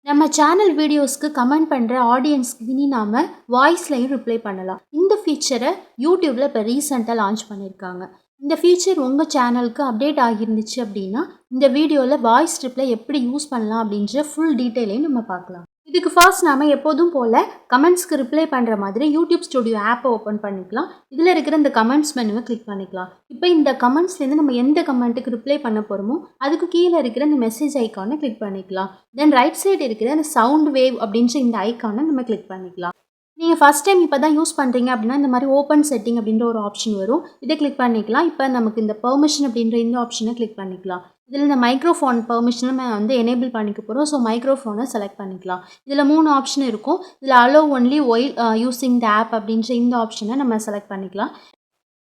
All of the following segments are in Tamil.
நம்ம சேனல் வீடியோஸ்க்கு கமெண்ட் பண்ணுற ஆடியன்ஸ்க்கு இனி நாம் வாய்ஸ்லையும் ரிப்ளை பண்ணலாம். இந்த ஃபீச்சரை யூடியூப்பில் இப்போ ரீசெண்டாக லான்ச் பண்ணியிருக்காங்க. இந்த ஃபீச்சர் உங்கள் சேனலுக்கு அப்டேட் ஆகியிருந்துச்சு அப்படின்னா இந்த வீடியோவில் வாய்ஸ் ரிப்ளை எப்படி யூஸ் பண்ணலாம் அப்படின்ற ஃபுல் டீட்டெயிலையும் நம்ம பார்க்கலாம். இதுக்கு ஃபர்ஸ்ட் நாம் எப்போதும் போல் கமெண்ட்ஸ்க்கு ரிப்ளை பண்ணுற மாதிரி யூடியூப் ஸ்டுடியோ ஆப்பை ஓப்பன் பண்ணிக்கலாம். இதில் இருக்கிற இந்த கமெண்ட்ஸ் மெனுவை கிளிக் பண்ணிக்கலாம். இப்போ இந்த கமெண்ட்ஸ்லேருந்து நம்ம எந்த கமெண்ட்டுக்கு ரிப்ளை பண்ண போகிறோமோ அதுக்கு கீழே இருக்கிற இந்த மெசேஜ் ஐக்கானை கிளிக் பண்ணிக்கலாம். தென் ரைட் சைடு இருக்கிற அந்த சவுண்ட் வேவ் அப்படின்ற இந்த ஐக்கானை நம்ம கிளிக் பண்ணிக்கலாம். நீங்கள் ஃபஸ்ட் டைம் இப்போ தான் யூஸ் பண்ணுறீங்க அப்படின்னா இந்த மாதிரி ஓப்பன் செட்டிங் அப்படின்ற ஒரு ஆப்ஷன் வரும். இதை கிளிக் பண்ணிக்கலாம். இப்போ நமக்கு இந்த பெர்மிஷன் அப்படின்ற இந்த ஆப்ஷனை கிளிக் பண்ணிக்கலாம். இதில் இந்த மைக்ரோஃபோன் பெர்மிஷனை நம்ம எனேபிள் பண்ணிக்க போகிறோம். ஸோ மைக்ரோஃபோனை செலக்ட் பண்ணிக்கலாம். இதில் 3 ஆப்ஷன் இருக்கும். இதில் allow only while using the app அப்படின்ற இந்த ஆப்ஷனை நம்ம செலக்ட் பண்ணிக்கலாம்.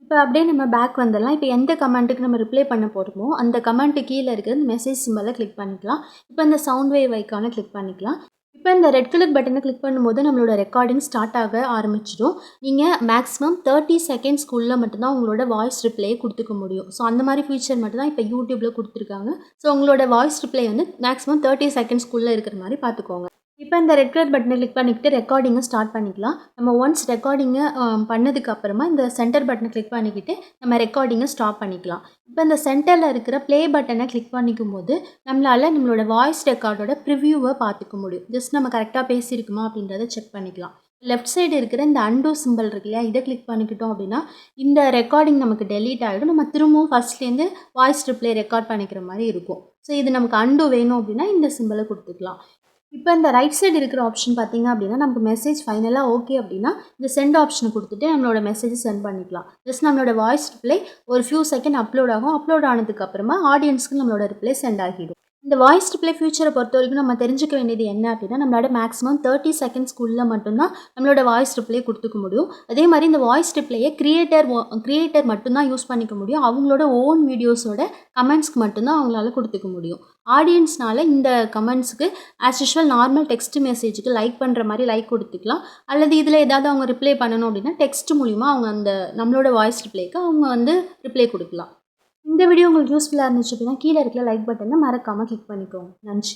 இப்போ அப்படியே நம்ம பேக் வந்துடலாம். இப்போ எந்த கமெண்ட்டுக்கு நம்ம ரிப்ளை பண்ண போகிறோமோ அந்த கமெண்ட்டு கீழே இருக்கிற மெசேஜ் சிம்பலை கிளிக் பண்ணிக்கலாம். இப்போ இந்த சவுண்ட் வேவ் ஐக்கானை கிளிக் பண்ணிக்கலாம். இப்போ இந்த ரெட் கலர் பட்டனை கிளிக் பண்ணும்போது நம்மளோட ரெக்கார்டிங் ஸ்டார்ட் ஆக ஆரம்பிச்சிடும். நீங்கள் மேக்ஸிமம் 30 செகண்ட்ஸ்க்குள்ளே மட்டும்தான் உங்களோட வாய்ஸ் ரிப்ளையை கொடுத்துக்க முடியும். ஸோ அந்த மாதிரி ஃபீச்சர் மட்டும் தான் இப்போ யூடியூப்பில் கொடுத்துருக்காங்க. ஸோ உங்களோட வாய்ஸ் ரிப்ளை மேக்ஸிமம் 30 செகண்ட்ஸ்க்குள்ளே இருக்கிற மாதிரி பார்த்துக்கோங்க. இப்போ இந்த ரெட் கலர் பட்டனை கிளிக் பண்ணிக்கிட்டு ரெக்கார்டிங்கை ஸ்டார்ட் பண்ணிக்கலாம். நம்ம ஒன்ஸ் ரெக்கார்டிங்கை பண்ணதுக்கு அப்புறமா இந்த சென்டர் பட்டனை கிளிக் பண்ணிக்கிட்டு நம்ம ரெக்கார்டிங்கை ஸ்டாப் பண்ணிக்கலாம். இப்போ இந்த சென்டரில் இருக்கிற ப்ளே பட்டனை கிளிக் பண்ணிக்கும் போது நம்மளோட வாய்ஸ் ரெக்கார்டோட ப்ரிவ்யூவை பார்த்துக்க முடியும். ஜஸ்ட் நம்ம கரெக்டாக பேசியிருக்குமா அப்படின்றத செக் பண்ணிக்கலாம். லெஃப்ட் சைடு இருக்கிற இந்த அண்டோ சிம்பிள் இருக்கு இல்லையா, இதை கிளிக் பண்ணிக்கிட்டோம் அப்படின்னா இந்த ரெக்கார்டிங் நமக்கு டெலீட் ஆகிடும். நம்ம திரும்பவும் ஃபஸ்ட்லேருந்து வாய்ஸ் ரிப்ளை ரெக்கார்ட் பண்ணிக்கிற மாதிரி இருக்கும். ஸோ இது நமக்கு அண்டோ வேணும் அப்படின்னா இந்த சிம்பிளை கொடுத்துக்கலாம். இப்போ இந்த ரைட் சைடு இருக்கிற ஆப்ஷன் பார்த்திங்க அப்படின்னா நமக்கு மெசேஜ் ஃபைனலாக ஓகே அப்படின்னா இந்த சென்ட் ஆப்ஷனை கொடுத்துட்டு நம்மளோட மெசேஜை சென்ட் பண்ணிக்கலாம். ஜஸ்ட் நம்மளோட வாய்ஸ் ரிப்ளை ஒரு ஃபியூ செகண்ட் அப்லோட் ஆகும். அப்லோட் ஆனதுக்கப்புறமா ஆடியன்ஸ்க்கு நம்மளோட ரிப்ளை சென்ட் ஆகிடும். இந்த வாய்ஸ் ரிப்ளை ஃபியூச்சரை பொறுத்த வரைக்கும் நம்ம தெரிஞ்சுக்க வேண்டியது என்ன அப்படின்னா நம்மளோட மேக்ஸிமம் 30 செகண்ட்ஸ்க்குள்ளே மட்டும்தான் நம்மளோட வாய்ஸ் ரிப்ளை கொடுத்துக்க முடியும். அதே மாதிரி இந்த வாய்ஸ் ரிப்ளையை கிரியேட்டர் மட்டும்தான் யூஸ் பண்ணிக்க முடியும். அவங்களோட ஓன் வீடியோஸோட கமெண்ட்ஸ்க்கு மட்டும்தான் அவங்களால கொடுத்துக்க முடியும். ஆடியன்ஸ்னால இந்த கமெண்ட்ஸுக்கு ஆஸ் யூஷுவல் நார்மல் டெக்ஸ்ட் மெசேஜுக்கு லைக் பண்ணுற மாதிரி லைக் கொடுத்துக்கலாம். அல்லது இதில் ஏதாவது அவங்க ரிப்ளை பண்ணணும் அப்படின்னா டெக்ஸ்ட் மூலிமா அவங்க நம்மளோட வாய்ஸ் ரிப்ளைக்கு அவங்க ரிப்ளை கொடுக்கலாம். இந்த வீடியோ உங்களுக்கு யூஸ்ஃபுல்லாக இருந்துச்சு அப்படின்னா கீழே இருக்கிற லைக் பட்டனை மறக்காமல் கிளிக் பண்ணிக்கோங்க. நன்றி.